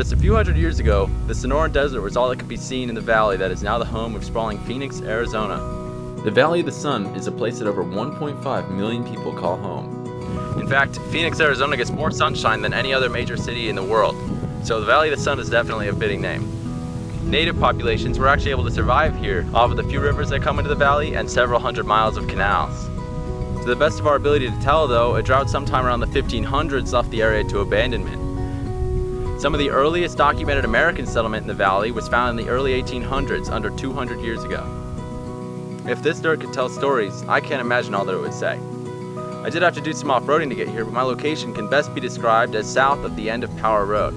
Just a few hundred years ago, the Sonoran Desert was all that could be seen in the valley that is now the home of sprawling Phoenix, Arizona. The Valley of the Sun is a place that over 1.5 million people call home. In fact, Phoenix, Arizona gets more sunshine than any other major city in the world, so the Valley of the Sun is definitely a fitting name. Native populations were actually able to survive here off of the few rivers that come into the valley and several hundred miles of canals. To the best of our ability to tell, though, a drought sometime around the 1500s left the area to abandonment. Some of the earliest documented American settlement in the valley was found in the early 1800s, under 200 years ago. If this dirt could tell stories, I can't imagine all that it would say. I did have to do some off-roading to get here, but my location can best be described as south of the end of Power Road.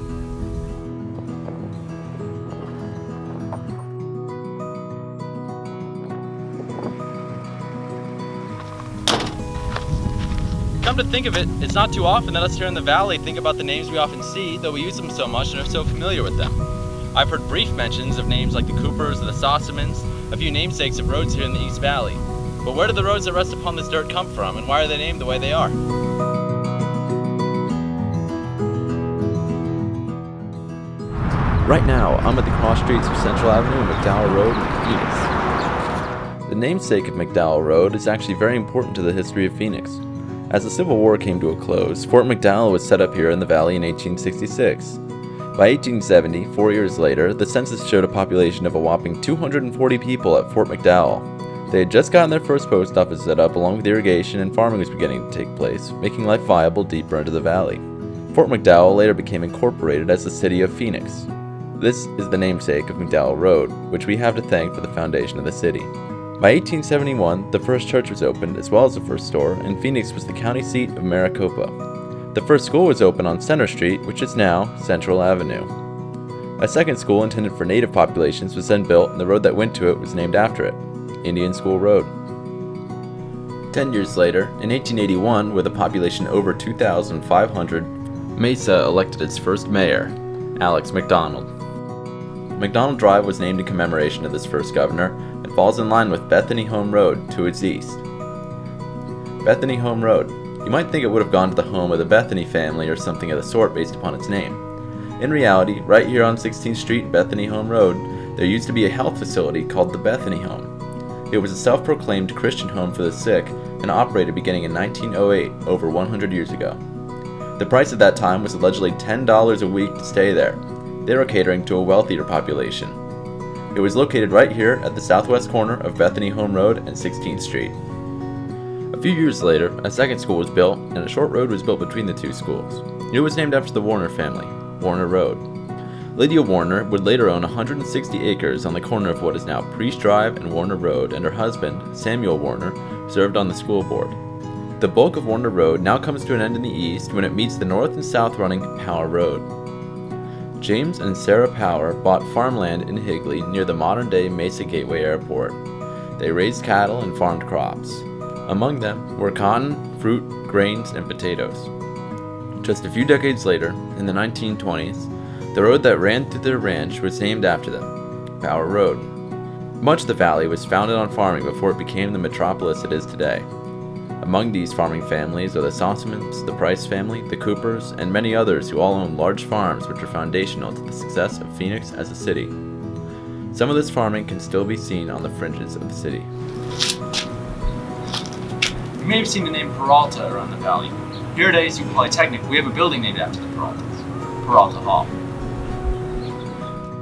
Come to think of it, it's not too often that us here in the valley think about the names we often see, though we use them so much and are so familiar with them. I've heard brief mentions of names like the Coopers or the Sossamans, a few namesakes of roads here in the East Valley. But where do the roads that rest upon this dirt come from, and why are they named the way they are? Right now, I'm at the cross streets of Central Avenue and McDowell Road in Phoenix. The namesake of McDowell Road is actually very important to the history of Phoenix. As the Civil War came to a close, Fort McDowell was set up here in the valley in 1866. By 1870, 4 years later, the census showed a population of a whopping 240 people at Fort McDowell. They had just gotten their first post office set up, along with irrigation and farming was beginning to take place, making life viable deeper into the valley. Fort McDowell later became incorporated as the city of Phoenix. This is the namesake of McDowell Road, which we have to thank for the foundation of the city. By 1871, the first church was opened, as well as the first store, and Phoenix was the county seat of Maricopa. The first school was opened on Center Street, which is now Central Avenue. A second school intended for native populations was then built, and the road that went to it was named after it, Indian School Road. 10 years later, in 1881, with a population over 2,500, Mesa elected its first mayor, Alex McDonald. McDonald Drive was named in commemoration of this first governor, and falls in line with Bethany Home Road to its east. Bethany Home Road. You might think it would have gone to the home of the Bethany family or something of the sort based upon its name. In reality, right here on 16th Street and Bethany Home Road, there used to be a health facility called the Bethany Home. It was a self-proclaimed Christian home for the sick and operated beginning in 1908, over 100 years ago. The price at that time was allegedly $10 a week to stay there. They were catering to a wealthier population. It was located right here at the southwest corner of Bethany Home Road and 16th Street. A few years later, a second school was built, and a short road was built between the two schools. It was named after the Warner family, Warner Road. Lydia Warner would later own 160 acres on the corner of what is now Priest Drive and Warner Road, and her husband, Samuel Warner, served on the school board. The bulk of Warner Road now comes to an end in the east when it meets the north and south running Power Road. James and Sarah Power bought farmland in Higley near the modern-day Mesa Gateway Airport. They raised cattle and farmed crops. Among them were cotton, fruit, grains, and potatoes. Just a few decades later, in the 1920s, the road that ran through their ranch was named after them, Power Road. Much of the valley was founded on farming before it became the metropolis it is today. Among these farming families are the Sossamans, the Price family, the Coopers, and many others who all own large farms which are foundational to the success of Phoenix as a city. Some of this farming can still be seen on the fringes of the city. You may have seen the name Peralta around the valley. Here at ASU Polytechnic, we have a building named after the Peraltas, Peralta Hall.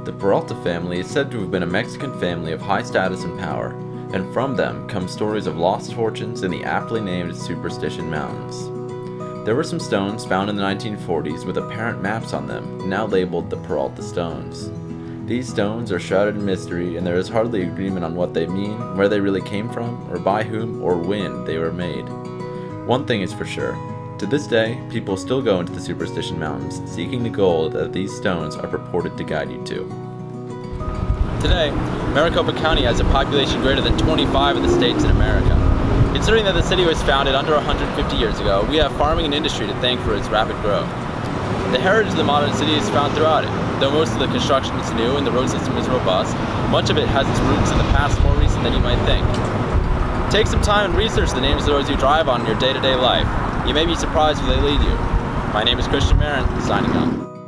The Peralta family is said to have been a Mexican family of high status and power, and from them come stories of lost fortunes in the aptly named Superstition Mountains. There were some stones found in the 1940s with apparent maps on them, now labeled the Peralta Stones. These stones are shrouded in mystery, and there is hardly agreement on what they mean, where they really came from, or by whom or when they were made. One thing is for sure. To this day, people still go into the Superstition Mountains, seeking the gold that these stones are purported to guide you to. Today, Maricopa County has a population greater than 25 of the states in America. Considering that the city was founded under 150 years ago, we have farming and industry to thank for its rapid growth. The heritage of the modern city is found throughout it. Though most of the construction is new and the road system is robust, much of it has its roots in the past more recent than you might think. Take some time and research the names of the roads you drive on in your day-to-day life. You may be surprised where they lead you. My name is Christian Marin, signing off.